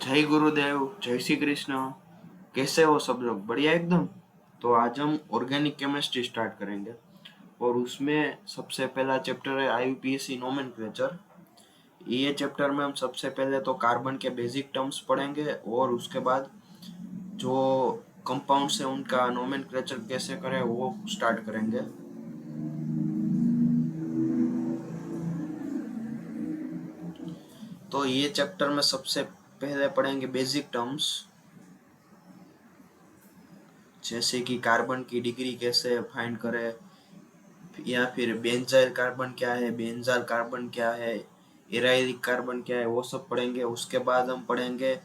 जय गुरुदेव, जय श्री कृष्ण। कैसे हो सब लोग? बढ़िया एकदम। तो आज हम ऑर्गेनिक केमिस्ट्री स्टार्ट करेंगे और उसमें सबसे पहला चैप्टर है आईयूपीएसी नोमेनक्लेचर। ये चैप्टर में हम सबसे पहले तो कार्बन के बेसिक टर्म्स पढ़ेंगे और उसके बाद जो कंपाउंड्स है उनका नोमेनक्लेचर कैसे करें वो स्टार्ट करेंगे। तो ये चैप्टर में सबसे पहले पढ़ेंगे बेसिक टर्म्स, जैसे कि कार्बन की डिग्री कैसे फाइंड करें, या फिर बेंजाइल कार्बन क्या है, बेंजाल कार्बन क्या है, इराइलिक कार्बन क्या है, वो सब पढ़ेंगे। उसके बाद हम पढ़ेंगे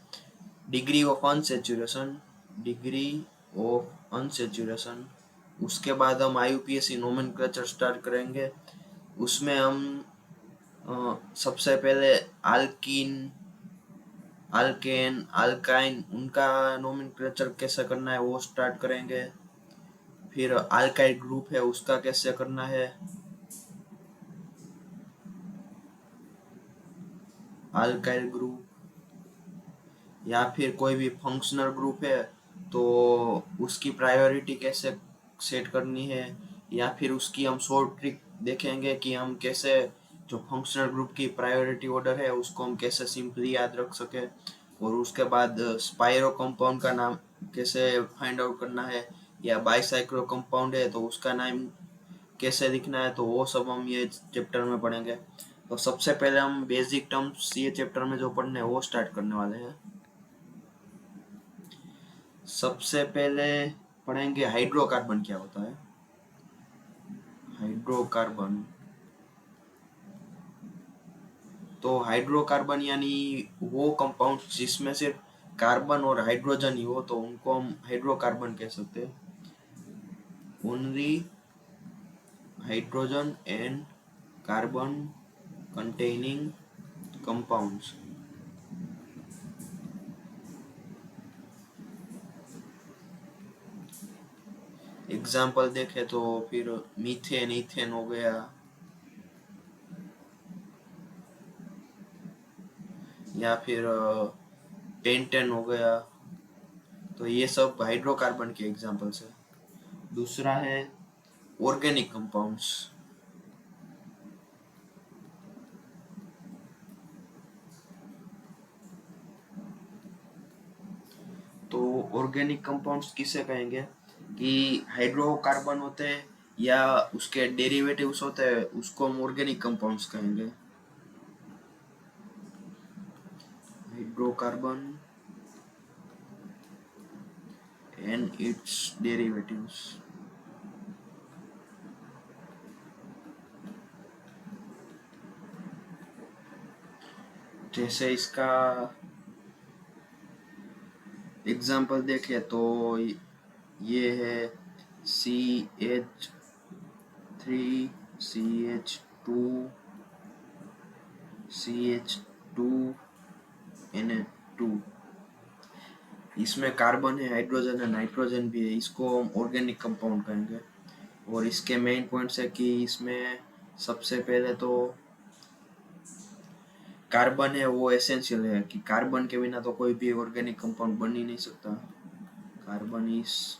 degree of unsaturation, degree of unsaturation. उसके बाद हम आईयूपीएसी नोमेनक्लेचर स्टार्ट करेंगे। उसमें हम सबसे पहले आल्कीन, अल्केन, अल्काइन, उनका नोमेनक्लेचर कैसे करना है वो स्टार्ट करेंगे। फिर अल्काइल ग्रुप है उसका कैसे करना है, अल्काइल ग्रुप, या फिर कोई भी फंक्शनल ग्रुप है तो उसकी प्रायोरिटी कैसे सेट करनी है, या फिर उसकी हम शॉर्ट ट्रिक देखेंगे कि हम कैसे जो फंक्शनल ग्रुप की प्रायोरिटी ऑर्डर है उसको हम कैसे सिंपली याद रख सके। और उसके बाद स्पाइरो कंपाउंड का नाम कैसे फाइंड आउट करना है, या बाईसाइक्लो कंपाउंड है तो उसका नाम कैसे लिखना है, तो वो सब हम ये चैप्टर में पढ़ेंगे। तो सबसे पहले हम बेसिक टर्म्स ये चैप्टर में जो पढ़ने हैं वो स्टार्ट करने वाले हैं। सबसे पहले पढ़ेंगे हाइड्रोकार्बन क्या होता है। हाइड्रोकार्बन, तो हाइड्रोकार्बन यानी वो कंपाउंड जिसमें सिर्फ कार्बन और हाइड्रोजन ही हो तो उनको हम हाइड्रोकार्बन कह सकते हैं। Only hydrogen and carbon containing compounds. Example देखें तो फिर मीथेन, इथेन हो गया, या फिर पेंटेन हो गया। तो ये सब हाइड्रोकार्बन के एग्जाम्पल्स है। दूसरा है ऑर्गेनिक कंपाउंड्स। तो ऑर्गेनिक कंपाउंड्स किसे कहेंगे कि हाइड्रोकार्बन होते हैं या उसके डेरिवेटिव्स होते हैं उसको हम ऑर्गेनिक कंपाउंड्स कहेंगे। Hydrocarbon and it's derivatives. जैसे इसका एग्जाम्पल देखें तो ये है CH3, CH2, इसमें कार्बन है, हाइड्रोजन है, नाइट्रोजन भी है, इसको हम ऑर्गेनिक कंपाउंड कहेंगे। और इसके मेन पॉइंट्स है कि इसमें सबसे पहले तो कार्बन है वो एसेंशियल है, कि कार्बन के बिना तो कोई भी ऑर्गेनिक कंपाउंड बन ही नहीं सकता। Carbon is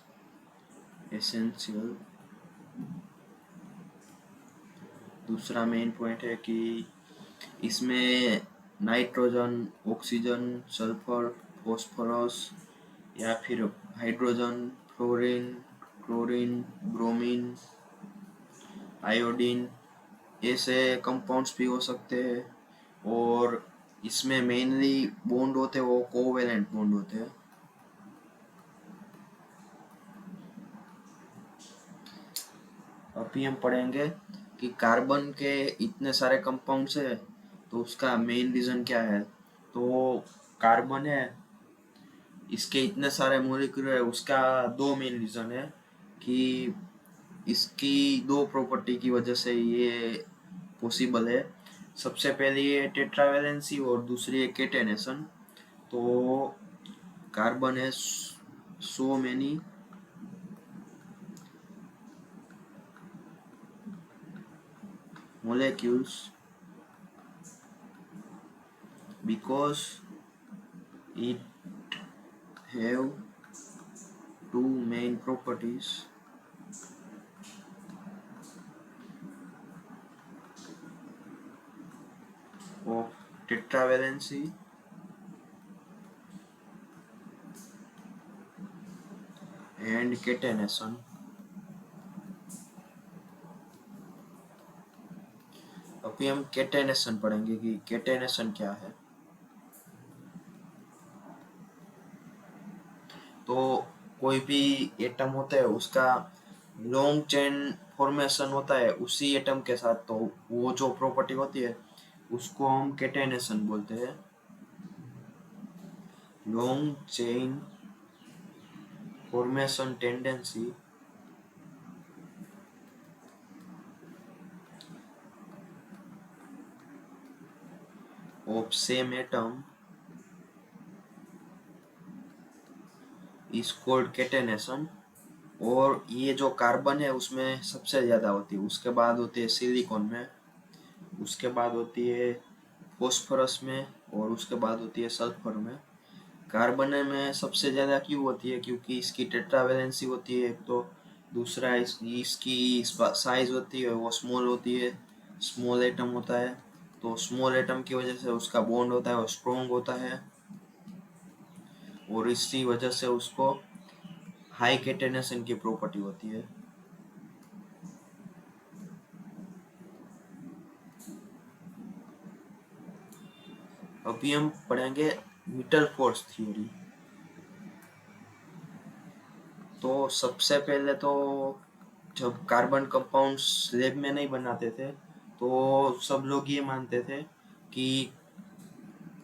essential. दूसरा मेन पॉइंट है कि इसमें नाइट्रोजन, ऑक्सीजन, सल्फर, फॉस्फोरस, या फिर hydrogen, fluorine, chlorine, bromine, iodine, ऐसे कंपाउंड्स भी हो सकते हैं। और इसमें मेनली बॉन्ड होते हैं वो कोवेलेंट बॉन्ड होते हैं। अभी हम पढ़ेंगे कि कार्बन के इतने सारे कंपाउंड्स है तो उसका मेन रीजन क्या है। तो कार्बन है, इसके इतने सारे मॉलिक्यूल है, उसका दो मेन रीजन है कि इसकी दो प्रॉपर्टी की वजह से ये पॉसिबल है। सबसे पहली है टेट्रावेलेंसी और दूसरी है केटेनेशन। तो कार्बन है so many molecules because It have two main properties of tetravalency and catenation. अभी हम catenation पढ़ेंगे कि catenation क्या है। तो कोई भी एटम होता है उसका लॉन्ग चेन फॉर्मेशन होता है उसी एटम के साथ, तो वो जो प्रॉपर्टी होती है उसको हम catenation बोलते हैं। Long chain formation tendency of same atom is called catenation। और ये जो कार्बन है उसमें सबसे ज्यादा होती है, उसके बाद होती है सिलिकॉन में, उसके बाद होती है फॉस्फोरस में, और उसके बाद होती है सल्फर में। कार्बन में सबसे ज्यादा क्यों होती है? क्योंकि इसकी टेट्रावेलेंसी होती है एक तो, दूसरा इसकी साइज होती है वो स्मॉल होती है, स्मॉल एटम होता है, तो स्मॉल एटम की वजह से उसका बॉन्ड होता है वो स्ट्रॉन्ग होता है, और इसी वजह से उसको हाई कैटेनेशन की प्रॉपर्टी होती है। अभी हम पढ़ेंगे विटलफोर्स थ्योरी। तो सबसे पहले तो जब कार्बन कंपाउंड्स लैब में नहीं बनाते थे तो सब लोग ये मानते थे कि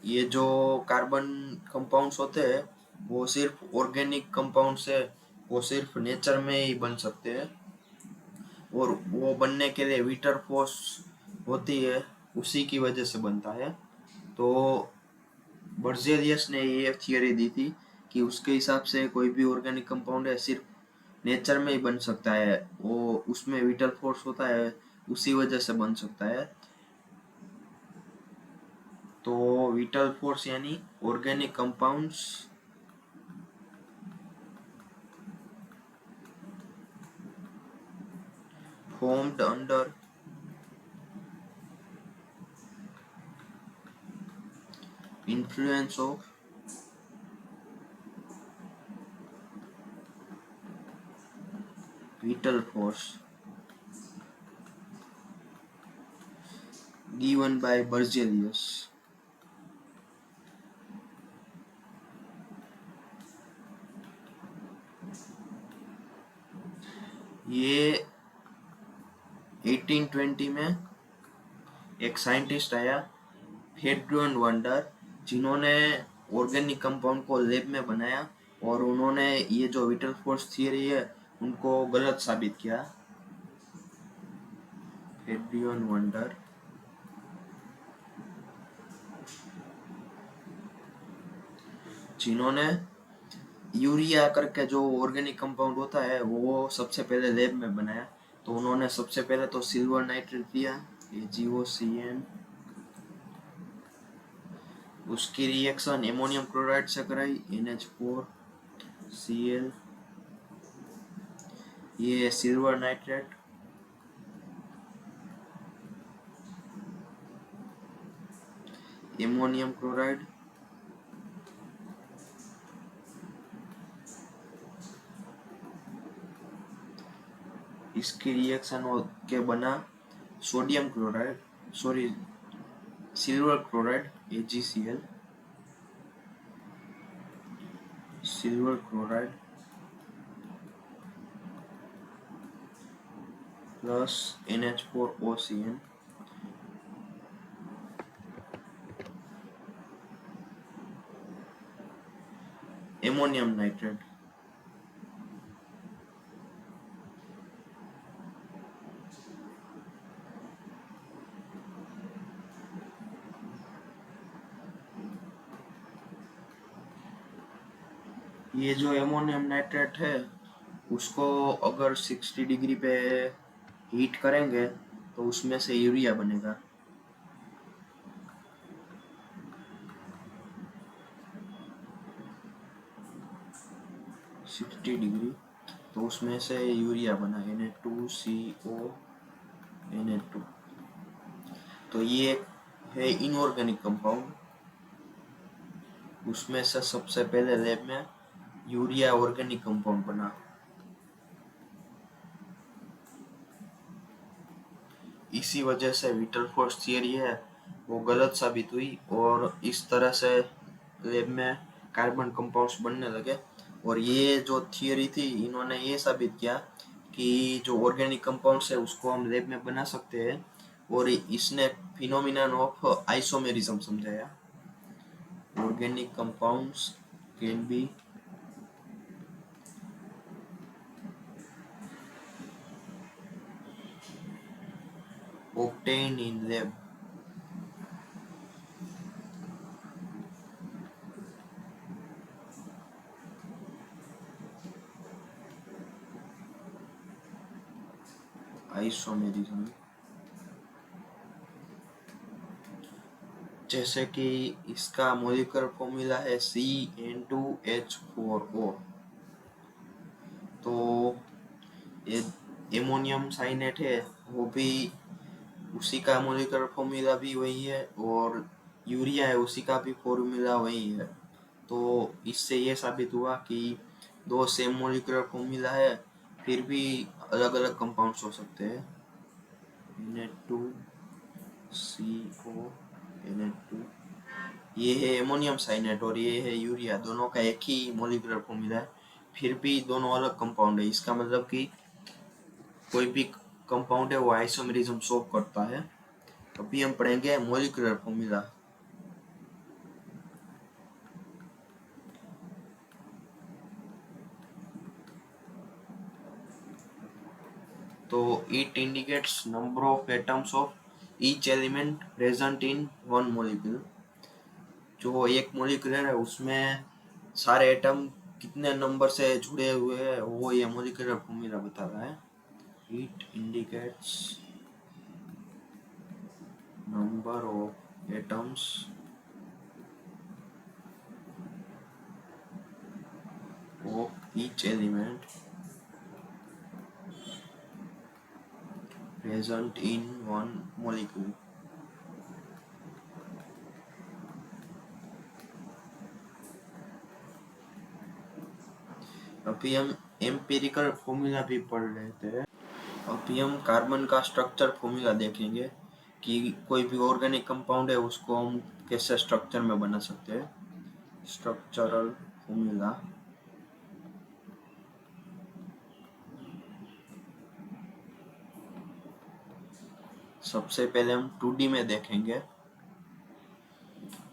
ये जो कार्बन कंपाउंड्स होते हैं वो सिर्फ ऑर्गेनिक कंपाउंड्स है, वो सिर्फ नेचर में ही बन सकते हैं, और वो बनने के लिए विटर फोर्स होती है उसी की वजह से बनता है। तो बर्जेलियस ने ये थियरी दी थी कि उसके हिसाब से कोई भी ऑर्गेनिक कंपाउंड है सिर्फ नेचर में ही बन सकता है, वो उसमें विटल फोर्स होता है उसी वजह से बन सकता है। तो विटल फोर्स यानी organic compounds formed under influence of vital force given by Berzelius। ये 1820 में एक साइंटिस्ट आया फेड्रियन वंडर, जिन्होंने ऑर्गेनिक कंपाउंड को लैब में बनाया, और उन्होंने ये जो विटल फोर्स थियरी है उनको गलत साबित किया। फेड्रियन वंडर जिन्होंने यूरिया करके जो ऑर्गेनिक कंपाउंड होता है वो सबसे पहले लैब में बनाया। तो उन्होंने सबसे पहले तो सिल्वर नाइट्रेट दिया AgOCN, उसकी रिएक्शन एमोनियम क्लोराइड से कराई NH4Cl, ये सिल्वर नाइट्रेट, एमोनियम क्लोराइड, इसकी रिएक्शन के बना sodium chloride, sorry silver chloride AgCl, silver chloride plus NH4OCN, ammonium nitrate. ये जो एमोनियम नाइट्रेट है उसको अगर 60 डिग्री पे हीट करेंगे तो उसमें से यूरिया बनेगा। 60 डिग्री, तो उसमें से यूरिया बना Na2CO Na2। तो ये है इनऑर्गेनिक कंपाउंड। उसमें से सबसे पहले लैब में यूरिया ऑर्गेनिक कंपाउंड बना। इसी वजह से विटरफोर्स थियरी है वो गलत साबित हुई और इस तरह से लैब में कार्बन कंपाउंड्स बनने लगे। और ये जो थियरी थी इन्होंने ये साबित किया कि जो ऑर्गेनिक कंपाउंड्स है उसको हम लैब में बना सकते हैं, और इसने फिनोमिनन ऑफ आइसोमेरिज्म समझाया। Organic compounds can be obtained in lab। Isomerism, जैसे कि इसका मॉलिक्यूलर फॉर्मूला है CN2H4O। तो ये एमोनियम साइनेट है वो भी उसी का मॉलिक्यूलर फॉर्मूला भी वही है, और यूरिया है उसी का भी फॉर्मूला वही है। तो इससे ये साबित हुआ कि दो सेम मॉलिक्यूलर फॉर्मूला है फिर भी अलग अलग कंपाउंड्स हो सकते हैं। Na2CO Na2, ये है एमोनियम साइनेट और ये है यूरिया, दोनों का एक ही मॉलिक्यूलर फॉर्मूला है फिर भी दोनों अलग कंपाउंड है। इसका मतलब कि कोई भी कंपाउंड है वो आइसोमेरिज्म शो करता है। अभी हम पढ़ेंगे मॉलिक्यूलर फॉर्मूला। तो it indicates number of atoms of each element present in one molecule. जो एक मॉलिक्यूल है उसमें सारे एटम कितने नंबर से जुड़े हुए हैं वो ये मॉलिक्यूलर फॉर्मूला बताता है। It indicates number of atoms of each element present in one molecule। अभी हम एम्पिरिकल फॉर्मूला भी पढ़ लेते हैं। अभी हम कार्बन का स्ट्रक्चर फॉर्मूला देखेंगे कि कोई भी ऑर्गेनिक कंपाउंड है उसको हम कैसे स्ट्रक्चर में बना सकते हैं। Structural formula. सबसे पहले हम 2D में देखेंगे।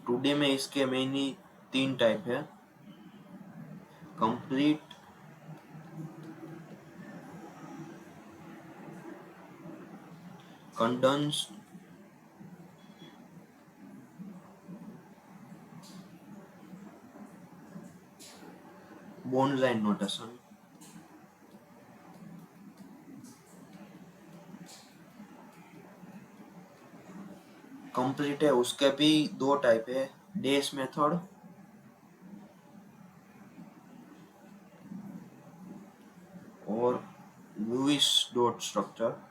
2D में इसके मेनली 3 टाइप है, complete, condensed, bond line notation. Complete है उसके भी 2 टाइप है, डेस मेथड और लुईस डॉट स्ट्रक्चर।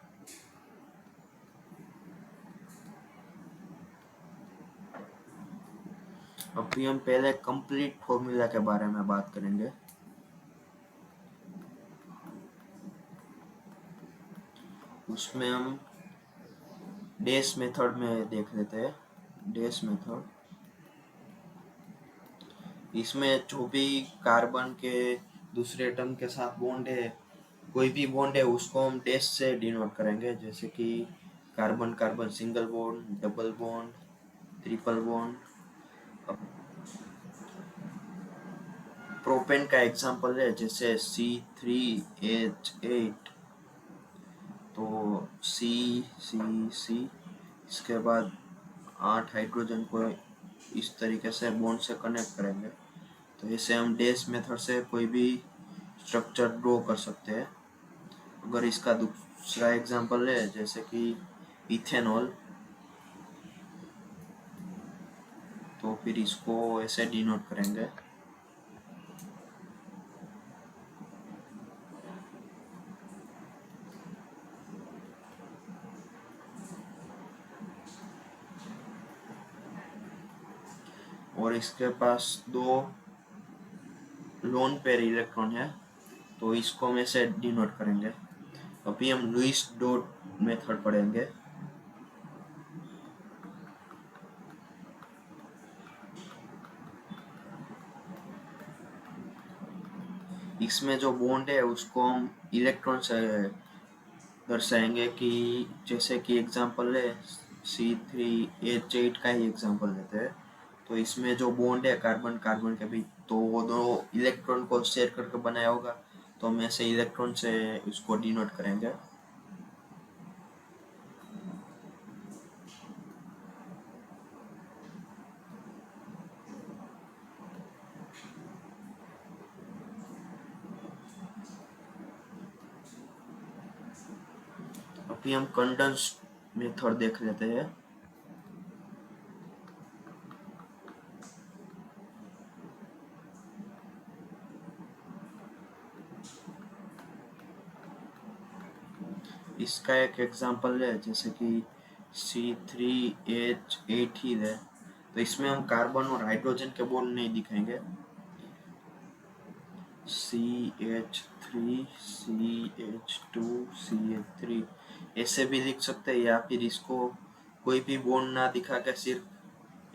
अभी हम पहले कंप्लीट फॉर्मूला के बारे में बात करेंगे। उसमें हम डेस मेथड में देख लेते हैं। डेस मेथड, इसमें जो भी कार्बन के दूसरे एटम के साथ बॉन्ड है, कोई भी बॉन्ड है उसको हम डेस से डिनोट करेंगे, जैसे कि carbon carbon single bond, double bond, triple bond. Propane का एग्जांपल है जैसे C3H8, तो C इसके बाद 8 हाइड्रोजन को इस तरीके से बॉन्ड से कनेक्ट करेंगे। तो इसे हम डेस मेथड से कोई भी स्ट्रक्चर ड्रॉ कर सकते हैं। अगर इसका दूसरा एग्जांपल है जैसे कि इथेनॉल, तो फिर इसको ऐसे डिनोट करेंगे। इसके पास दो लोन पेयर इलेक्ट्रॉन है, तो इसको हम ऐसे डिनोट करेंगे। अभी हम लुईस डॉट मेथड पढ़ेंगे। इसमें जो बॉन्ड है उसको हम इलेक्ट्रॉन से दर्शाएंगे, कि जैसे कि एग्जांपल है C3H8 का ही एग्जांपल लेते हैं। तो इसमें जो बॉन्ड है कार्बन कार्बन के बीच, तो वो दो इलेक्ट्रॉन को शेयर करके बनाया होगा, तो हम ऐसे इलेक्ट्रॉन से उसको डिनोट करेंगे। अभी हम कंडेंस मेथड देख लेते हैं। इसका एक एग्जांपल है, जैसे कि C3H8 ही है, तो इसमें हम कार्बन और हाइड्रोजन के बॉन्ड नहीं दिखाएंगे। CH3 CH2 CH3 ऐसे भी लिख सकते हैं, या फिर इसको कोई भी बॉन्ड ना दिखा के सिर्फ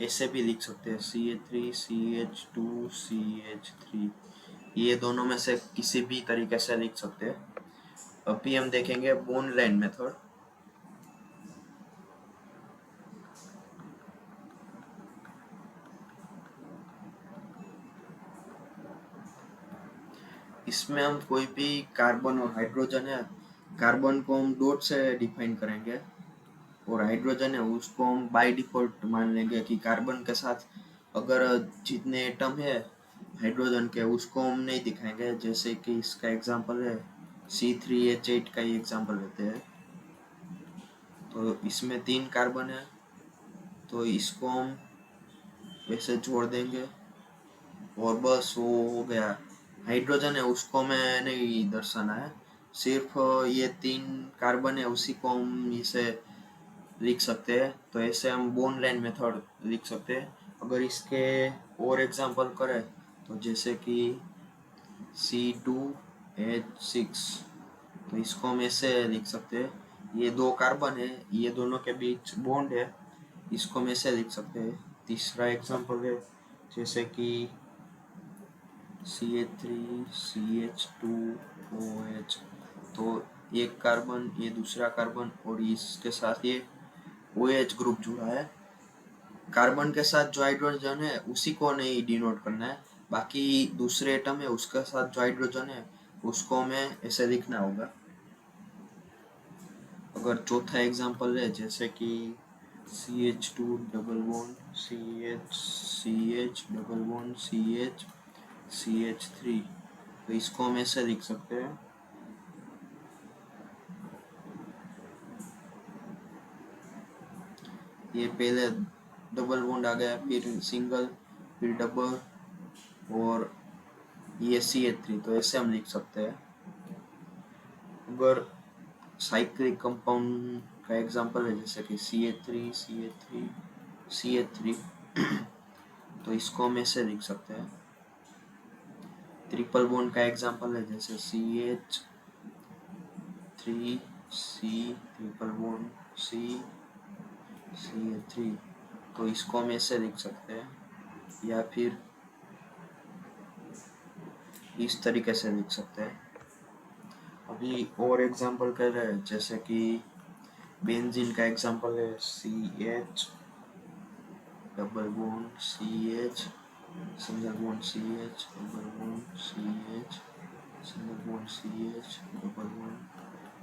ऐसे भी लिख सकते हैं, CH3 CH2 CH3। ये दोनों में से किसी भी तरीके से लिख सकते हैं। अभी हम देखेंगे बॉन्ड लाइन मेथड। इसमें हम कोई भी कार्बन और हाइड्रोजन है, कार्बन को हम डॉट से डिफाइन करेंगे, और हाइड्रोजन है उसको हम बाय डिफॉल्ट मान लेंगे कि कार्बन के साथ अगर जितने एटम है हाइड्रोजन के उसको हम नहीं दिखाएंगे। जैसे कि इसका एग्जांपल है C3H8 का ही एग्जांपल लेते हैं। तो इसमें 3 कार्बन है, तो इसको हम वैसे जोड़ देंगे और बस वो हो गया। हाइड्रोजन है उसको हमें नहीं दर्शाना है, सिर्फ ये 3 कार्बन है उसी को हम इसे लिख सकते हैं। तो ऐसे हम बॉन्ड लाइन मेथड लिख सकते हैं। अगर इसके और एग्जांपल करें, तो जैसे कि C2H6, तो इसको हम ऐसे लिख सकते हैं। ये 2 कार्बन है, ये दोनों के बीच बॉन्ड है, इसको हम ऐसे लिख सकते हैं। तीसरा एग्जांपल है जैसे कि CH3CH2OH, तो एक कार्बन, ये दूसरा कार्बन, और इसके साथ ये OH ग्रुप जुड़ा है। कार्बन के साथ जो हाइड्रोजन है उसी को नहीं डिनोट करना है, बाकी दूसरे एटम है उसके साथ जो हाइड्रोजन है उसको हमें ऐसे लिखना होगा। अगर चौथा एग्जांपल है जैसे कि CH2 double bond CH CH double bond CH CH3, तो इसको हम ऐसे लिख सकते हैं। ये पहले डबल बॉन्ड आ गया, फिर सिंगल, फिर डबल, और ये CH3, तो ऐसे हम लिख सकते हैं। अगर साइक्लिक कंपाउंड का एग्जांपल है जैसे कि CH3 CH3 CH3, तो इसको हम ऐसे लिख सकते हैं। ट्रिपल बॉन्ड का एग्जांपल है जैसे CH3C triple bond C CH3, तो इसको हम ऐसे लिख सकते हैं, या फिर इस तरीके से लिख सकते हैं। अभी और एग्जांपल कर रहे हैं, जैसे कि बेंजीन का एग्जांपल है CH double bond CH single bond CH double bond CH single bond CH double bond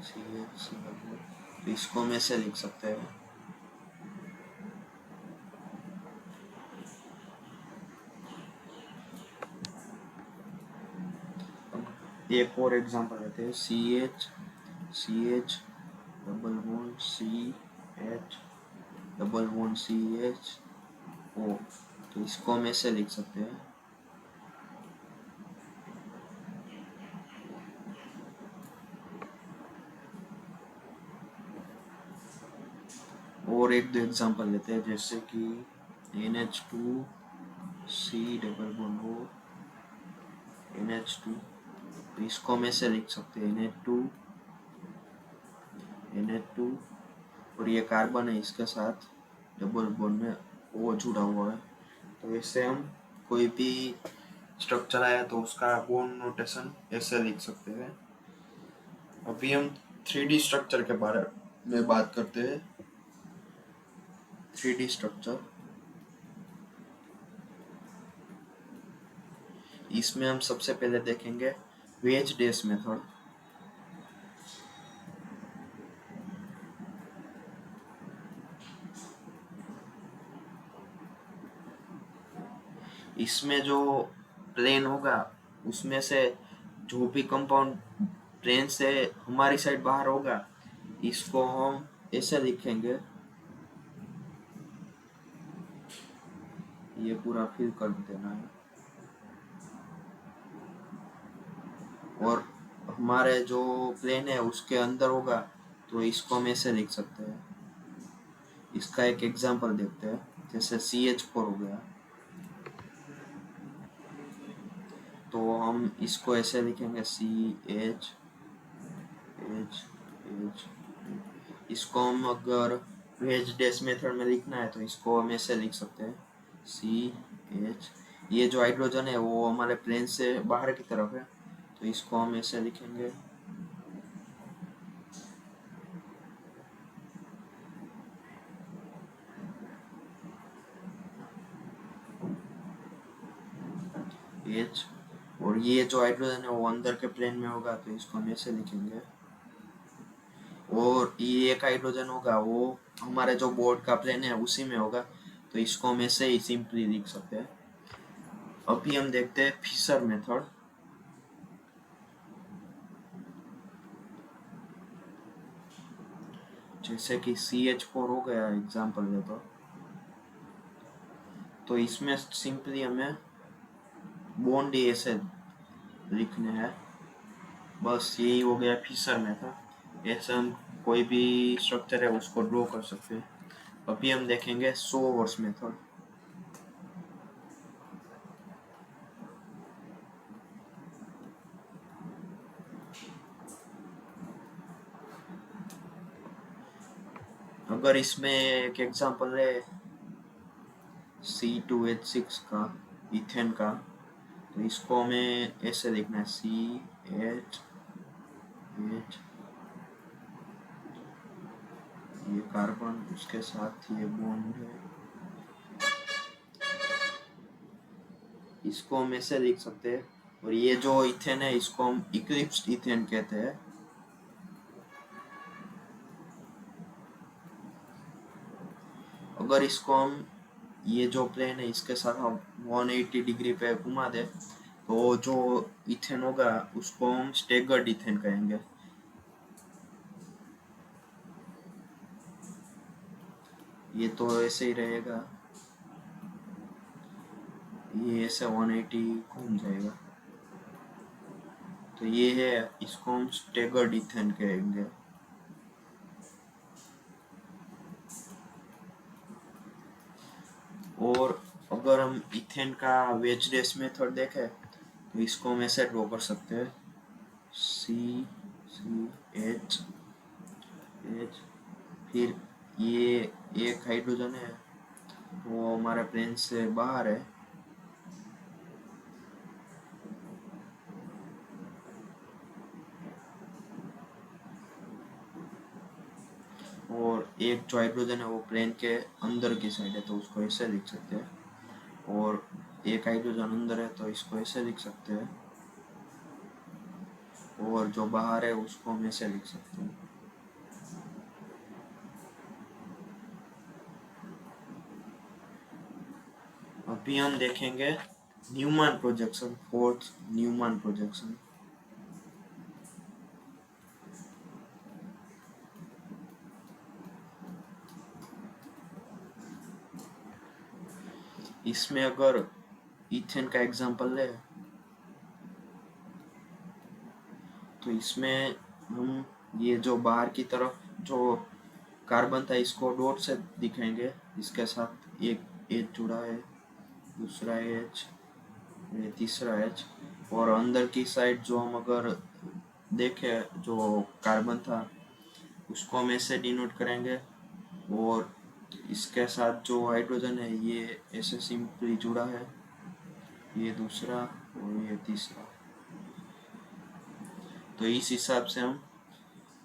CH single bond, तो इसको हम ऐसे लिख सकते हैं। एक और एग्जांपल लेते हैं CH double bond CH double bond CHO, तो इसको हम ऐसे लिख सकते हैं। और एक दो एग्जांपल लेते हैं, जैसे कि NH2 C double bond O NH2, तो इसको हम ऐसे लिख सकते हैं NH2 और ये कार्बन है, इसके साथ डबल बॉन्ड में O जुड़ा हुआ है। तो इससे हम कोई भी स्ट्रक्चर आया तो उसका बॉन्ड नोटेशन ऐसे लिख सकते हैं। अभी हम 3D स्ट्रक्चर के बारे में बात करते हैं। 3D स्ट्रक्चर, इसमें हम सबसे पहले देखेंगे वेज डैश मेथड। इसमें जो प्लेन होगा उसमें से जो भी कंपाउंड प्लेन से हमारी साइड बाहर होगा, इसको हम ऐसे लिखेंगे, ये पूरा फिल कर देना है। और हमारे जो प्लेन है उसके अंदर होगा तो इसको हम ऐसे लिख सकते हैं। इसका एक एग्जांपल देखते हैं, जैसे CH4 हो गया, तो हम इसको ऐसे लिखेंगे CH H H। इसको हम अगर वेज डैश मेथड में लिखना है तो इसको हम ऐसे लिख सकते हैं CH। ये जो हाइड्रोजन है वो हमारे प्लेन से बाहर की तरफ है, तो इसको हम ऐसे लिखेंगे H। और ये जो हाइड्रोजन है वो अंदर के प्लेन में होगा तो इसको हम ऐसे लिखेंगे। और ये एक हाइड्रोजन होगा वो हमारे जो बोर्ड का प्लेन है उसी में होगा, तो इसको हम ऐसे ही सिंपली लिख सकते हैं। अभी हम देखते हैं फिशर मेथड। जैसे कि CH4 हो गया एग्जांपल ले तो इसमें सिंपली हमें बॉन्ड ऐसे लिखने हैं, बस यही हो गया फिशर मेथड। ऐसे हम कोई भी स्ट्रक्चर है उसको ड्रॉ कर सकते हैं। अभी हम देखेंगे सोवर्स मेथड। अगर इसमें एक एग्जांपल है C2H6 का, इथेन का, तो इसको हमें ऐसे लिखना है CH, ये कार्बन उसके साथ ये बॉन्ड है, इसको हम ऐसे लिख सकते हैं। और ये जो इथेन है इसको हम इक्लिप्स्ड इथेन कहते हैं। अगर इसको हम ये जो प्लेन है इसके साथ हम 180 डिग्री पे घुमा दे तो जो इथेन होगा उसको हम स्टेगर्ड इथेन कहेंगे। ये तो ऐसे ही रहेगा, ये ऐसे 180 घूम जाएगा, तो ये है, इसको हम स्टेगर्ड इथेन कहेंगे। और अगर हम इथेन का वेज डैश मेथड देखें तो इसको हम ऐसे ड्रॉ कर सकते हैं CH, फिर ये एक हाइड्रोजन है वो हमारे प्लेन से बाहर है, और एक जो हाइड्रोजन है वो प्लेन के अंदर की साइड है तो उसको ऐसे लिख सकते हैं। और एक हाइड्रोजन अंदर है तो इसको ऐसे लिख सकते हैं, और जो बाहर है उसको हम ऐसे लिख सकते हैं। अभी हम देखेंगे Newman projection, fourth Newman projection. इसमें अगर इथेन का एग्जांपल ले तो इसमें हम ये जो बाहर की तरफ जो कार्बन था इसको डॉट से दिखाएंगे, इसके साथ एक एच जुड़ा है, दूसरा H, ये तीसरा H, और अंदर की साइड जो हम अगर देखें जो कार्बन था उसको हम ऐसे डिनोट करेंगे, और इसके साथ जो हाइड्रोजन है ये ऐसे सिंपली जुड़ा है, ये दूसरा और ये तीसरा। तो इस हिसाब से हम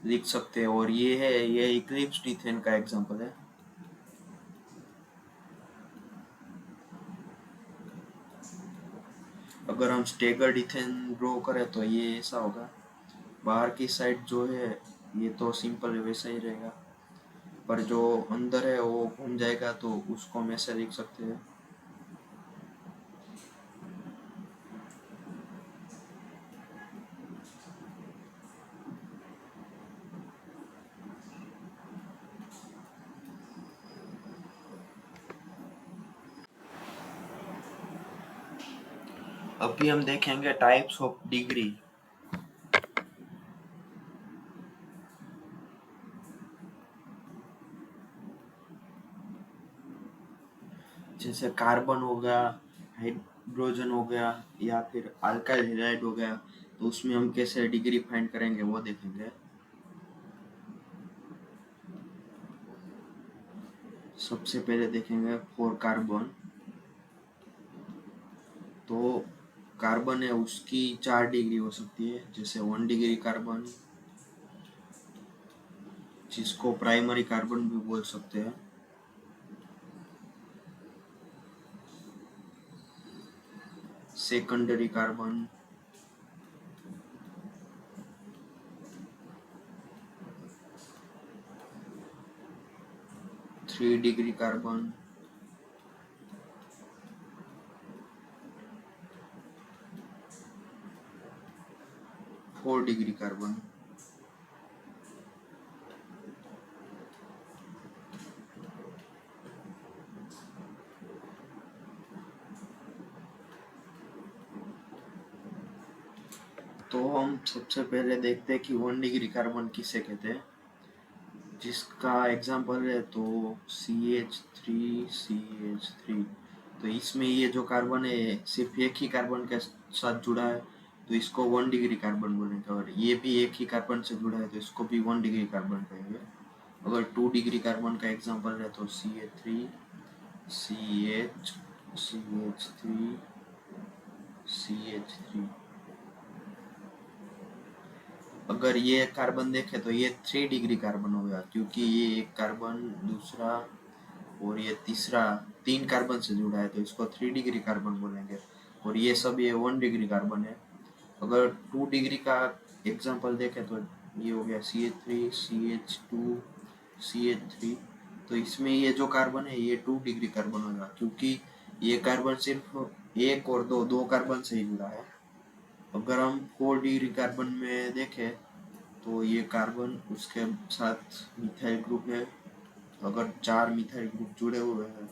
लिख सकते हैं, और ये है, ये इक्लिप्स ईथेन का एग्जांपल है। अगर हम स्टेगर्ड इथेन ड्रॉ करें तो ये ऐसा होगा, बाहर की साइड जो है ये तो सिंपल वैसा ही रहेगा, पर जो अंदर है वो घूम जाएगा, तो उसको हम ऐसे लिख सकते हैं। अभी हम देखेंगे टाइप्स ऑफ डिग्री। जैसे कार्बन हो गया, हाइड्रोजन हो गया, या फिर अल्काइल हैलाइड हो गया, तो उसमें हम कैसे डिग्री फाइंड करेंगे वो देखेंगे। सबसे पहले देखेंगे फॉर कार्बन, तो कार्बन है उसकी 4 डिग्री हो सकती है, जैसे 1 डिग्री कार्बन, जिसको प्राइमरी कार्बन भी बोल सकते हैं। Secondary carbon, three degree carbon, four degree carbon. तो हम सबसे पहले देखते हैं कि 1 डिग्री कार्बन किसे कहते हैं, जिसका एग्जांपल है तो CH3CH3। तो इसमें ये जो कार्बन है सिर्फ एक ही कार्बन के साथ जुड़ा है, तो इसको 1 डिग्री कार्बन बोलेंगे, और ये भी एक ही कार्बन से जुड़ा है तो इसको भी 1 डिग्री कार्बन कहेंगे। अगर 2 डिग्री कार्बन का एग्जांपल है तो CH3CH, CH3CH3। अगर ये कार्बन देखे तो ये 3 डिग्री कार्बन हो गया, क्योंकि ये एक कार्बन, दूसरा और ये तीसरा 3 कार्बन से जुड़ा है, तो इसको 3 डिग्री कार्बन बोलेंगे। और ये सब ये 1 डिग्री कार्बन है। अगर 2 डिग्री का एग्जांपल देखें तो ये हो गया CH3CH2CH3। तो इसमें ये जो कार्बन है ये 2 डिग्री कार्बन होगा, क्योंकि ये कार्बन सिर्फ एक और दो कार्बन से ही जुड़ा है। अगर हम 4 डिग्री कार्बन में देखें तो ये कार्बन उसके साथ मिथाइल ग्रुप है। अगर 4 मिथाइल ग्रुप जुड़े हुए हैं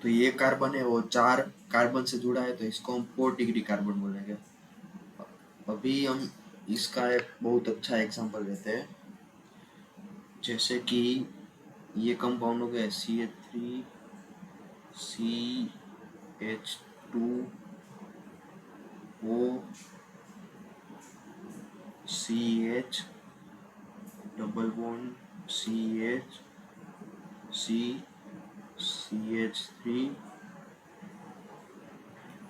तो ये कार्बन है वो 4 कार्बन से जुड़ा है, तो इसको हम 4 डिग्री कार्बन बोलेंगे। अभी हम इसका एक बहुत अच्छा एग्जांपल लेते हैं, जैसे कि ये कंपाउंड हो गया CH3CH2O CH double bond CH CH3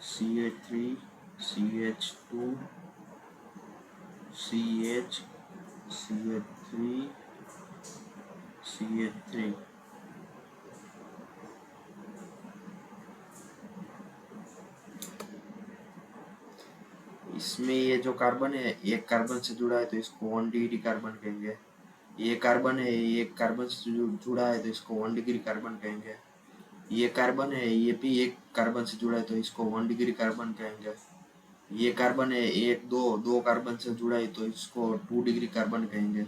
CH3 CH2 CH CH3 CH3। इसमें ये जो कार्बन है एक कार्बन से जुड़ा है तो इसको 1 डिग्री कार्बन कहेंगे। ये कार्बन है ये एक कार्बन से जुड़ा है तो इसको 1 डिग्री कार्बन कहेंगे। ये कार्बन है ये भी एक कार्बन से जुड़ा है तो इसको 1 डिग्री कार्बन कहेंगे। ये कार्बन है एक दो कार्बन से जुड़ा है तो इसको 2 डिग्री कार्बन कहेंगे।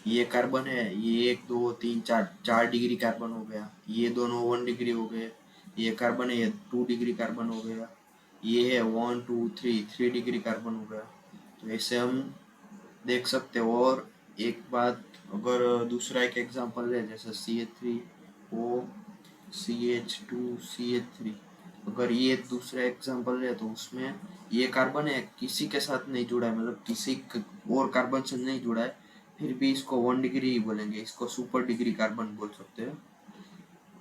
ये कार्बन है ये 1 2 3 4 डिग्री कार्बन हो गया, ये दोनों 1 डिग्री हो गए। ये कार्बन है ये 2 डिग्री कार्बन हो गया। ये है 1 2 3 डिग्री कार्बन हो गया। तो ऐसे हम देख सकते हो। और एक बात, अगर दूसरा एक एग्जांपल है जैसे CH3 ओ CH2CH3। अगर ये दूसरा एग्जांपल है तो उसमें ये कार्बन है किसी के साथ नहीं जुड़ा है, मतलब और कार्बन से नहीं जुड़ा है, फिर भी इसको 1 डिग्री ही बोलेंगे, इसको सुपर डिग्री कार्बन बोल सकते हैं।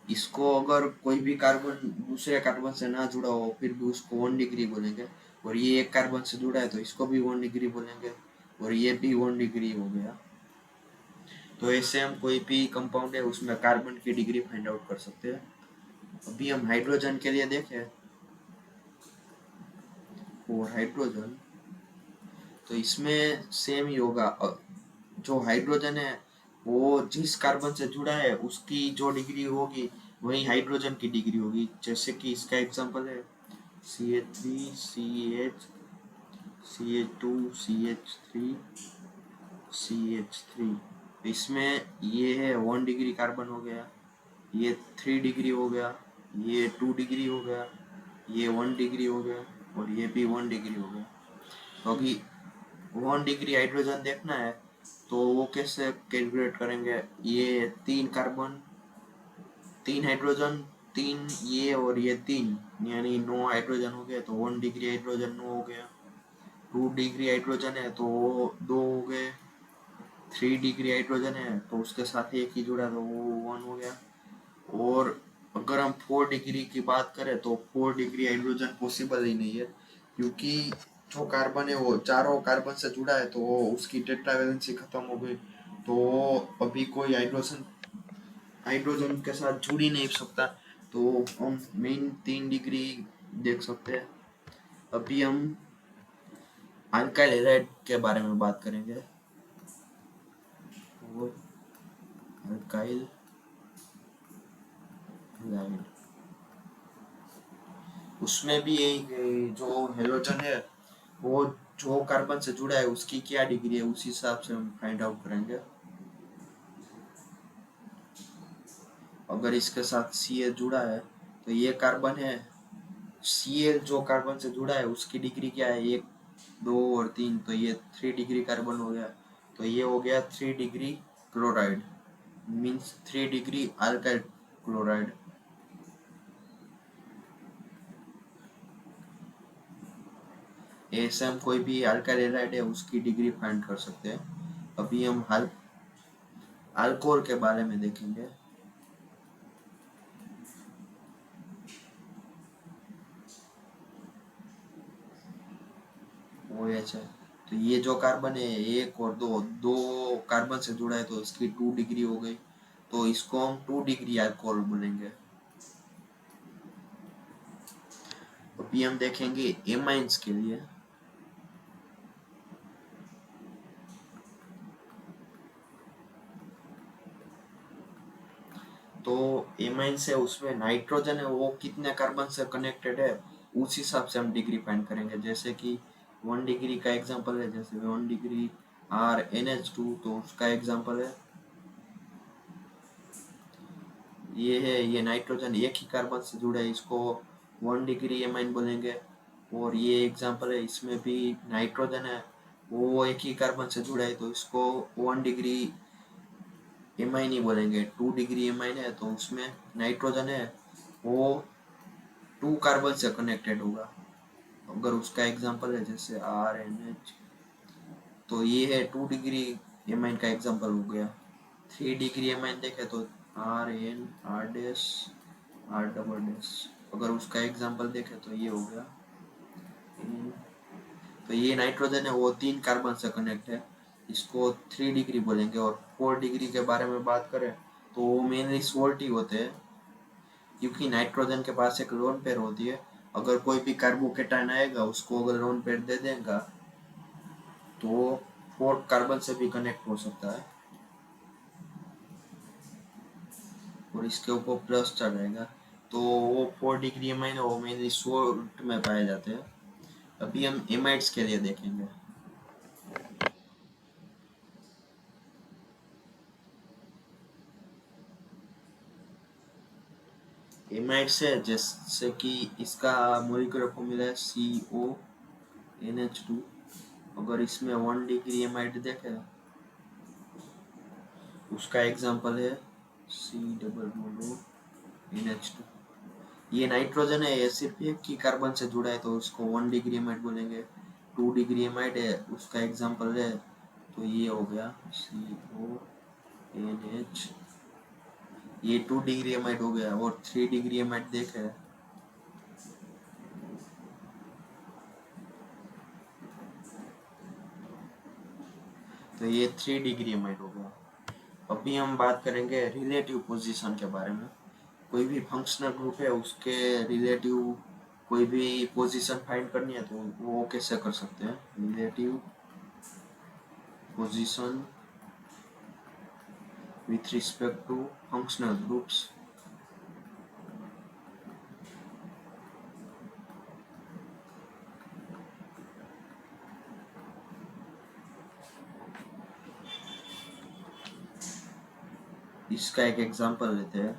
इसको अगर कोई भी कार्बन दूसरे कार्बन से ना जुड़ा हो फिर भी उसको 1 डिग्री बोलेंगे। और ये एक कार्बन से जुड़ा है तो इसको भी 1 डिग्री बोलेंगे, और ये भी 1 डिग्री हो गया। तो ऐसे हम कोई भी कंपाउंड है उसमें कार्बन की डिग्री फाइंड आउट कर सकते हैं। अभी हम हाइड्रोजन के लिए देखें, और हाइड्रोजन तो इसमें सेम ही होगा। जो हाइड्रोजन है वो जिस कार्बन से जुड़ा है उसकी जो डिग्री होगी वही हाइड्रोजन की डिग्री होगी। जैसे कि इसका एग्जांपल है CH3 CH2 CH3 इसमें ये है 1 डिग्री कार्बन हो गया, ये 3 डिग्री हो गया, ये 2 डिग्री हो गया, ये 1 डिग्री हो गया, और ये भी 1 डिग्री हो गया। तो अभी 1 डिग्री हाइड्रोजन देखना है तो वो कैसे कैलकुलेट करेंगे। ये 3 कार्बन, 3 हाइड्रोजन, 3 ये और ये 3, यानी 9 हाइड्रोजन हो गए, तो 1 डिग्री हाइड्रोजन 9 हो गया। 2 डिग्री हाइड्रोजन है तो 2 हो गए। 3 डिग्री हाइड्रोजन है तो उसके साथ एक ही जुड़ा तो वो 1 हो गया। और अगर हम 4 डिग्री की बात करें तो 4 डिग्री हाइड्रोजन पॉसिबल ही नहीं है, क्योंकि जो कार्बन है वो चारों कार्बन से जुड़ा है तो उसकी टेट्रा वैलेंसी खत्म हो गई, तो अभी कोई हाइड्रोजन हाइड्रोजन के साथ जुड़ ही नहीं सकता। तो हम मेन 3 डिग्री देख सकते हैं। अभी हम अल्काइल हैलाइड के बारे में बात करेंगे। और अल्काइल हैलाइड उसमें भी यही जो हेलोजन है वो जो कार्बन से जुड़ा है उसकी क्या डिग्री है उस हिसाब से हम फाइंड आउट करेंगे। अगर इसके साथ Cl जुड़ा है तो ये कार्बन है, Cl जो कार्बन से जुड़ा है उसकी डिग्री क्या है, 1 2 और 3, तो ये 3 डिग्री कार्बन हो गया। तो ये हो गया 3 degree chloride, means 3 degree alkyl chloride. ऐसे हम कोई भी अल्काइल हैलाइड है उसकी डिग्री फाइंड कर सकते हैं। अभी हम अल्कोहल के बारे में देखेंगे। OH है तो ये जो कार्बन है 1 और 2, 2 कार्बन से जुड़ा है तो इसकी 2 डिग्री हो गई, तो इसको हम 2 डिग्री अल्कोहल बोलेंगे। अभी हम देखेंगे एमाइंस के लिए। तो एमाइंस है उसमें नाइट्रोजन है वो कितने कार्बन से कनेक्टेड है उस हिसाब से हम डिग्री फाइंड करेंगे। जैसे कि 1 डिग्री का एग्जांपल है, जैसे 1 डिग्री RnH2, तो उसका एग्जांपल है ये है, ये नाइट्रोजन एक ही कार्बन से जुड़ा है, इसको 1 डिग्री एमाइन बोलेंगे। और ये एग्जांपल है इसमें भी नाइट्रोजन है वो एक ही कार्बन से जुड़ा है तो इसको 1 डिग्री एमाइन ही बोलेंगे। 2 डिग्री एमाइन है तो उसमें नाइट्रोजन है वो 2 कार्बन से कनेक्टेड होगा। अगर उसका एग्जांपल है जैसे RnH, तो ये है 2 डिग्री एमाइन का एग्जांपल हो गया। 3 डिग्री एमाइन देखे तो Rn R dash R double dash, अगर उसका एग्जांपल देखे तो ये हो गया। तो ये नाइट्रोजन है वो 3 कार्बन से कनेक्ट है, इसको 3 डिग्री बोलेंगे। और 4 डिग्री के बारे में बात करें तो वो मेनली सोल्ट ही होते हैं, क्योंकि नाइट्रोजन के पास एक लोन पेयर होती है। अगर कोई भी कार्बोकेटाइन आएगा उसको अगर लोन पेयर दे देगा तो वो 4 कार्बन से भी कनेक्ट हो सकता है और इसके ऊपर प्लस चढ़ेगा, तो वो 4 डिग्री एमाइन वो मेनली सोल्ट में पाए जाते हैं। अभी हम एमाइड्स के लिए देखेंगे। एमाइड्स है जैसे कि इसका मॉलिक्यूलर फॉर्मूला है CONH2। अगर इसमें 1 डिग्री एमाइड देखें उसका एग्जांपल है C=NH2। ये नाइट्रोजन है, ये सिर्फ एक ही कार्बन से जुड़ा है तो उसको 1 डिग्री एमाइड बोलेंगे। 2 डिग्री एमाइड है, उसका एग्जाम्पल है, तो ये हो गया CONH। ये 2 डिग्री एमाइड हो गया। और 3 डिग्री एमाइड देखे तो ये 3 डिग्री एमाइड हो गया। अभी हम बात करेंगे रिलेटिव पोजीशन के बारे में। कोई भी फंक्शनल ग्रुप है उसके रिलेटिव कोई भी पोजीशन फाइंड करनी है तो वो कैसे कर सकते हैं। Relative position with respect to functional groups। इसका एक एग्जांपल लेते हैं।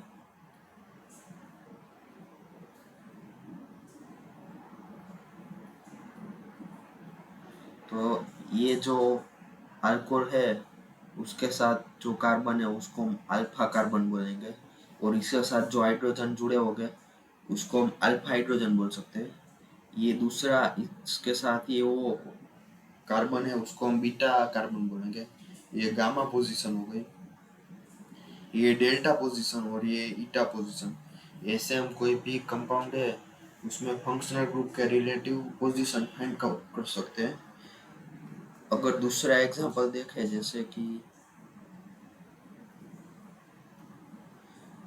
तो ये जो अल्कोहल है उसके साथ जो कार्बन है उसको हम अल्फा कार्बन बोलेंगे, और इसके साथ जो हाइड्रोजन जुड़े होंगे उसको हम अल्फा हाइड्रोजन बोल सकते हैं। ये दूसरा इसके साथ ये वो कार्बन है उसको हम बीटा कार्बन बोलेंगे। ये गामा पोजीशन हो गई, ये डेल्टा पोजीशन और ये ईटा पोजीशन। ऐसे हम कोई भी कंपाउंड है उसमें फंक्शनल ग्रुप के रिलेटिव पोजीशन फाइंड कर सकते हैं। अगर दूसरा एग्जांपल देखें, जैसे कि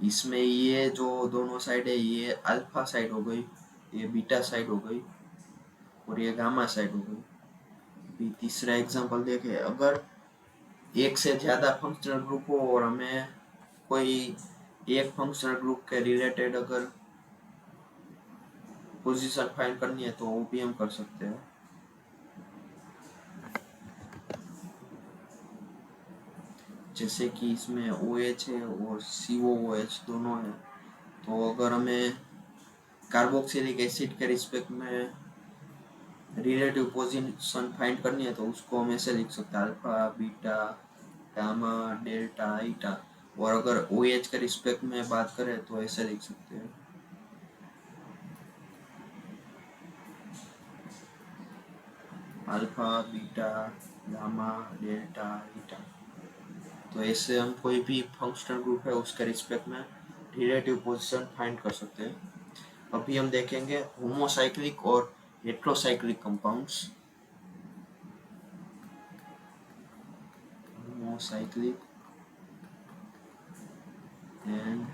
इसमें ये जो दोनों साइड है ये अल्फा साइड हो गई, ये बीटा साइड हो गई और ये गामा साइड हो गई। अभी तीसरा एग्जांपल देखें, अगर एक से ज़्यादा फंक्शनल ग्रुप हो और हमें कोई एक फंक्शनल ग्रुप के रिलेटेड अगर पोजीशन फाइंड करनी है तो वो भी हम कर सकते हैं। जैसे कि इसमें OH है और COOH दोनों है, तो अगर हमें कार्बोक्सिलिक एसिड के रिस्पेक्ट में रिलेटिव पोजीशन फाइंड करनी है तो उसको हम ऐसे लिख सकते हैं, अल्फा बीटा गामा डेल्टा ईटा। और अगर OH के रिस्पेक्ट में बात करें तो ऐसे लिख सकते हैं, अल्फा बीटा गामा डेल्टा ईटा। तो ऐसे हम कोई भी फंक्शनल ग्रुप है उसके रिस्पेक्ट में रिलेटिव पोजीशन फाइंड कर सकते हैं। अभी हम देखेंगे होमोसाइक्लिक और heterocyclic compounds. Homocyclic and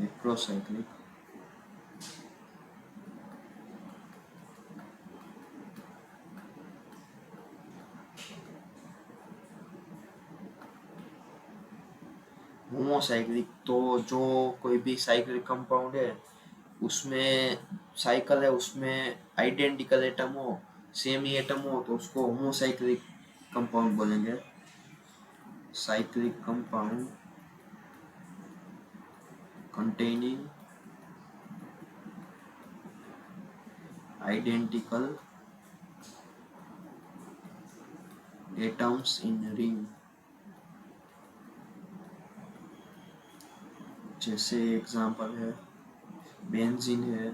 heterocyclic. Homocyclic तो जो कोई भी साइक्लिक कंपाउंड है उसमें साइकिल है उसमें आइडेंटिकल एटम हो, सेम ही एटम हो तो उसको होमोसाइक्लिक कंपाउंड बोलेंगे। Cyclic compound containing identical atoms in ring। जैसे एग्जांपल है बेंजीन है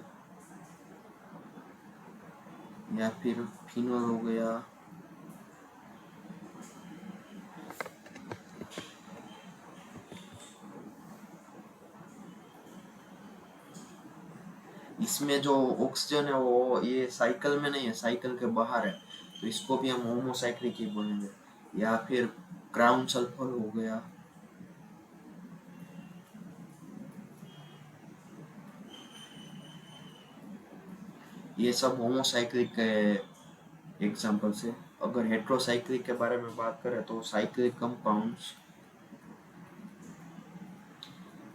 या फिर फिनोल हो गया। इसमें जो ऑक्सीजन है वो ये साइकिल में नहीं है, साइकिल के बाहर है, तो इसको भी हम होमोसाइक्लिक ही बोलेंगे। या फिर क्राउन सल्फर हो गया। ये सब होमोसाइक्लिक के एग्जांपल्स है। अगर हेट्रोसाइक्लिक के बारे में बात करें तो cyclic compounds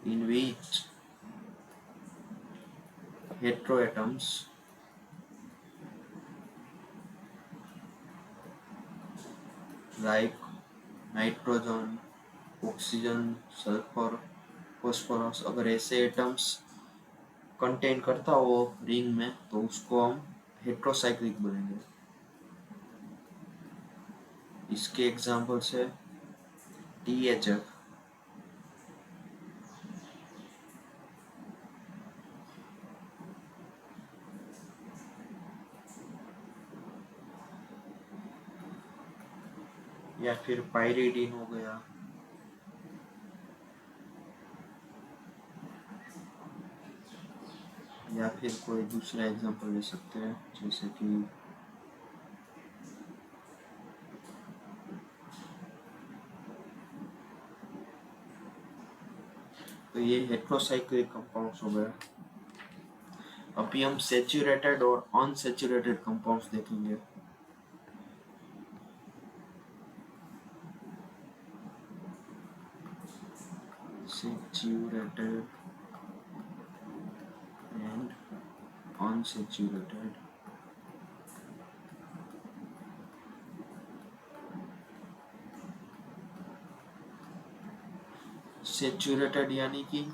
in which heteroatoms like nitrogen oxygen sulphur phosphorus, अगर ऐसे एटम्स कंटेन करता हो रिंग में तो उसको हम हेट्रोसाइक्लिक बोलेंगे। इसके एग्जांपल्स है THF या फिर पायरिडीन हो गया, या फिर कोई दूसरा एग्जांपल ले सकते हैं जैसे कि तो ये हेट्रोसाइक्लिक कंपाउंड्स हो गए। अभी हम सेचुरेटेड और अनसेचुरेटेड कंपाउंड्स देखेंगे। Saturated and unsaturated. सेचुरेटेड यानी कि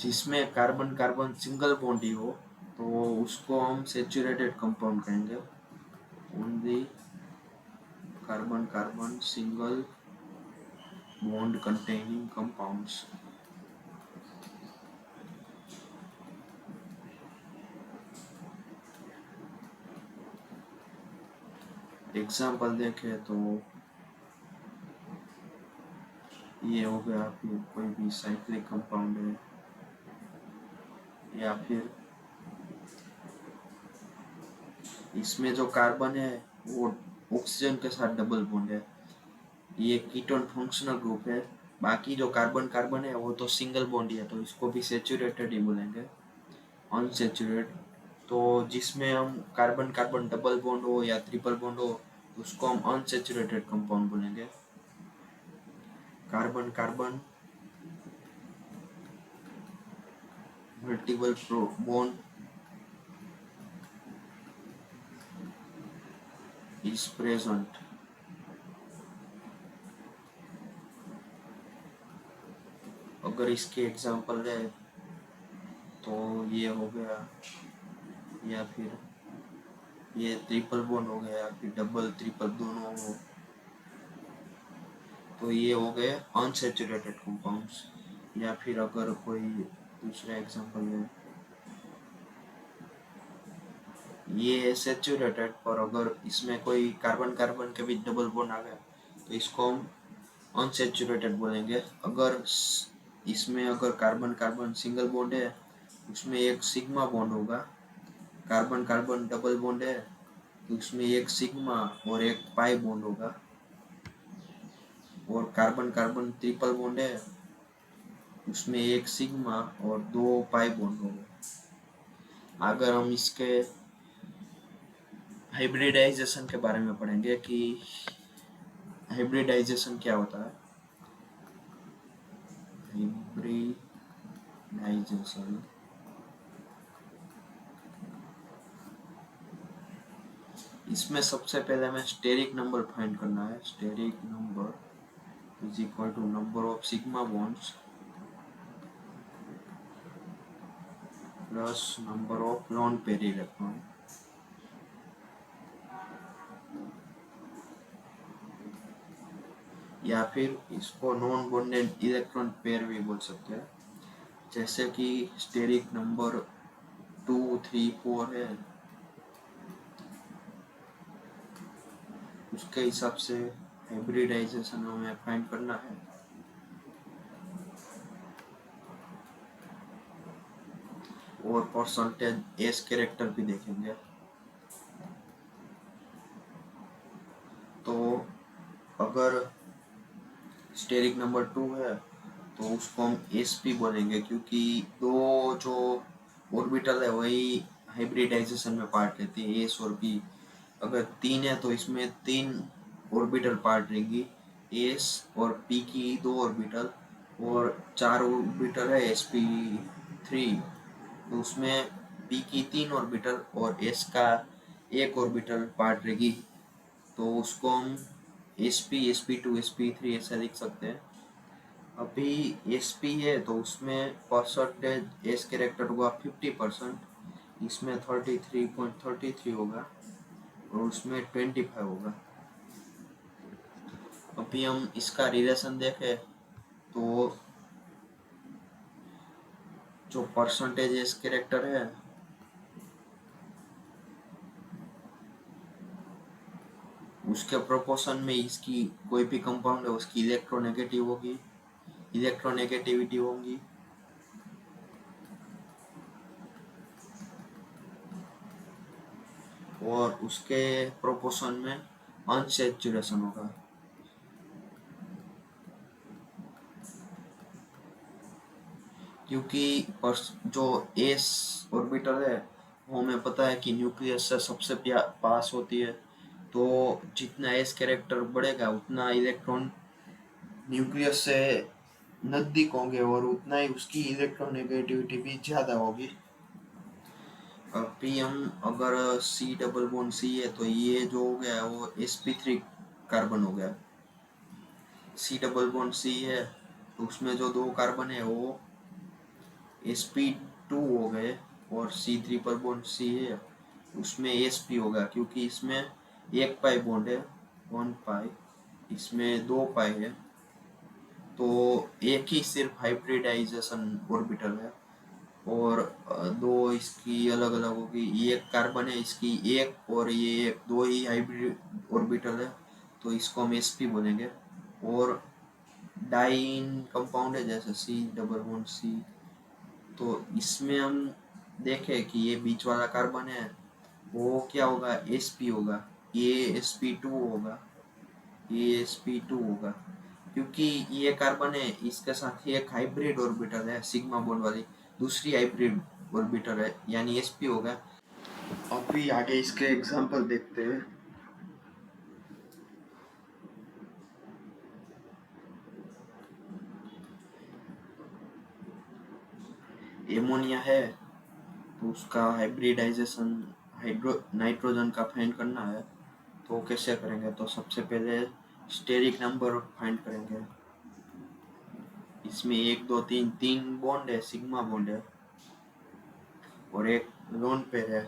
जिसमें कार्बन कार्बन सिंगल बॉन्ड ही हो तो उसको हम सेचुरेटेड कंपाउंड कहेंगे। Only carbon carbon single bond containing compounds. Example देखें तो ये हो गया, फिर कोई भी साइक्लिक कंपाउंड है, या फिर इसमें जो कार्बन है वो ऑक्सीजन के साथ डबल बॉन्ड है, ये कीटोन फंक्शनल ग्रुप है। बाकी जो कार्बन कार्बन है वो तो सिंगल बॉन्ड है, तो इसको भी सेचुरेटेड ही बोलेंगे। अनसेचुरेट तो जिसमें हम कार्बन कार्बन डबल बॉन्ड हो या ट्रिपल बॉन्ड हो उसको हम अनसेचुरेटेड कंपाउंड बोलेंगे। Carbon carbon multiple bond is present. अगर इसके एग्जांपल है तो ये हो गया, या फिर ये ट्रिपल बॉन्ड हो गया, या फिर डबल ट्रिपल दोनों हो, तो ये हो गए अनसेचुरेटेड कंपाउंड्स। या फिर अगर कोई दूसरा एग्जांपल है, ये है सेचुरेटेड पर अगर इसमें कोई कार्बन कार्बन के बीच डबल बॉन्ड आ गया तो इसको हम अनसेचुरेटेड बोलेंगे। अगर इसमें अगर कार्बन कार्बन सिंगल बॉन्ड है उसमें एक सिग्मा बॉन्ड होगा, कार्बन कार्बन डबल बॉन्ड है तो उसमें एक सिग्मा और एक पाई बॉन्ड होगा, और कार्बन कार्बन ट्रिपल बॉन्ड है उसमें एक सिग्मा और दो पाई बॉन्ड होगा। अगर हम इसके हाइब्रिडाइजेशन के बारे में पढ़ेंगे कि हाइब्रिडाइजेशन क्या होता है। हाइब्रिडाइजेशन इसमें सबसे पहले हमें स्टेरिक नंबर फाइंड करना है। Steric number is equal to number of sigma bonds plus number of lone pair electron. या फिर इसको नॉन बॉन्डेड इलेक्ट्रॉन पेयर भी बोल सकते हैं। जैसे कि स्टेरिक नंबर 2, 3, 4 है, उसके हिसाब से हाइब्रिडाइजेशन हमें फाइंड करना है। और परसेंटेज एस कैरेक्टर भी देखेंगे। तो अगर स्टेरिक नंबर 2 है तो उसको हम एस पी बोलेंगे, क्योंकि दो जो ऑर्बिटल है वही हाइब्रिडाइजेशन में पार्ट लेती है, एस और पी। अगर 3 है तो इसमें 3 ऑर्बिटल पार्ट रहेंगी, एस और पी की 2 ऑर्बिटल, और 4 ऑर्बिटल है sp3, तो उसमें पी की 3 ऑर्बिटल और एस का 1 ऑर्बिटल पार्ट रहेगी, तो उसको हम sp sp2 sp3 ऐसा लिख सकते हैं। अभी sp है तो उसमें परसेंटेज एस कैरेक्टर होगा 50%, इसमें 33.33 होगा और उसमें 25 होगा। अभी हम इसका रिलेशन देखें तो जो परसेंटेज एस कैरेक्टर है उसके प्रोपोर्शन में इसकी कोई भी कंपाउंड है उसकी इलेक्ट्रोनेगेटिव होगी, इलेक्ट्रोनेगेटिविटी होगी, और उसके प्रोपोर्शन में अनसैचुरेशन होगा। क्योंकि जो एस ऑर्बिटल है वो हमें पता है कि न्यूक्लियस से सबसे पास होती है, तो जितना एस कैरेक्टर बढ़ेगा उतना इलेक्ट्रॉन न्यूक्लियस से नजदीक होंगे और उतना ही उसकी इलेक्ट्रोनेगेटिविटी भी ज़्यादा होगी। पी हम अगर सी डबल बॉन्ड सी है तो ये जो हो गया वो sp3 कार्बन हो गया। सी डबल बॉन्ड सी है तो उसमें जो दो कार्बन है वो sp2 हो गए, और C3 पर बॉन्ड सी है उसमें sp होगा, क्योंकि इसमें एक पाई बॉन्ड है, 1 पाई, इसमें 2 पाई है, तो एक ही सिर्फ हाइब्रिडाइजेशन ऑर्बिटल है, और दो इसकी अलग अलग होगी। ये एक कार्बन है इसकी एक, और ये एक, दो ही हाइब्रिड ऑर्बिटल है, तो इसको हम sp बोलेंगे। और डाइन कंपाउंड है जैसे सी डबल बॉन्ड सी, तो इसमें हम देखें कि ये बीच वाला कार्बन है वो क्या होगा, sp होगा, ये sp2 होगा, ये sp2 होगा, क्योंकि ये कार्बन है इसके साथ ही एक हाइब्रिड ऑर्बिटल है सिग्मा बॉन्ड वाली, दूसरी हाइब्रिड ऑर्बिटल है, यानी sp होगा। अभी आगे इसके एग्जांपल देखते हैं। एमोनिया है तो उसका हाइब्रिडाइजेशन हाइड्रो नाइट्रोजन का फाइंड करना है, तो कैसे करेंगे, तो सबसे पहले स्टेरिक नंबर फाइंड करेंगे। इसमें 1 2 3 बॉन्ड है, सिग्मा बॉन्ड है, और एक लोन पेयर है,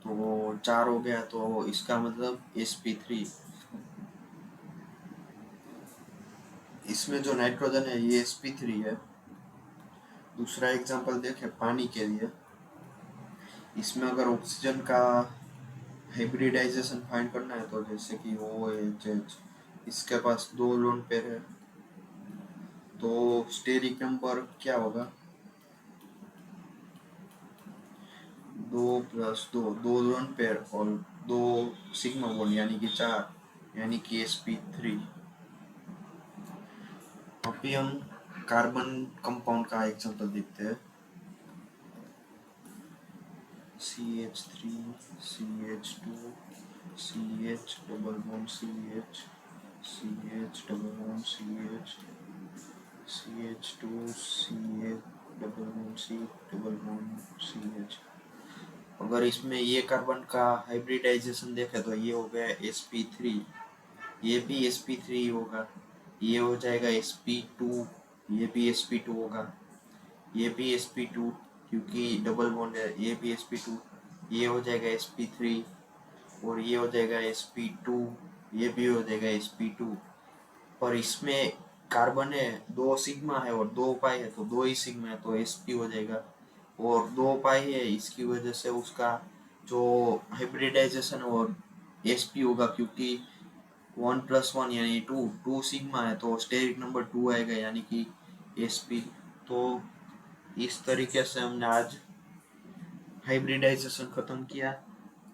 तो 4 हो गया, तो इसका मतलब sp3। इसमें जो नाइट्रोजन है ये sp3 है। दूसरा एग्जांपल देखें पानी के लिए। इसमें अगर ऑक्सीजन का हाइब्रिडाइजेशन फाइंड करना है तो जैसे कि OH, इसके पास 2 लोन पेयर है, तो स्टेरिक नंबर क्या होगा, 2 + 2 लोन पेयर और 2 सिग्मा बॉन्ड, यानी कि 4, यानी कि sp3। अभी हम कार्बन कंपाउंड का एग्जांपल देखते हैं। CH3 CH2 CH double bond CH CH double bond CH CH2 CH double bond C double bond CH। अगर इसमें ये कार्बन का हाइब्रिडाइजेशन देखें तो ये हो गया sp3, ये भी sp3 होगा, ये हो जाएगा sp2, ये भी sp2 होगा, ये भी sp2 क्योंकि डबल बॉन्ड है, ये भी sp2, ये हो जाएगा sp3, और ये हो जाएगा sp2, ये भी हो जाएगा sp2। पर इसमें कार्बन है 2 सिग्मा है और 2 पाई है, तो 2 ही सिग्मा है तो sp हो जाएगा, और 2 पाई है इसकी वजह से उसका जो हाइब्रिडाइजेशन है वो sp होगा, क्योंकि 1 + 1 यानी 2 सिग्मा है तो स्टेरिक नंबर 2 आएगा, यानी कि sp। तो इस तरीके से हमने आज हाइब्रिडाइजेशन खत्म किया।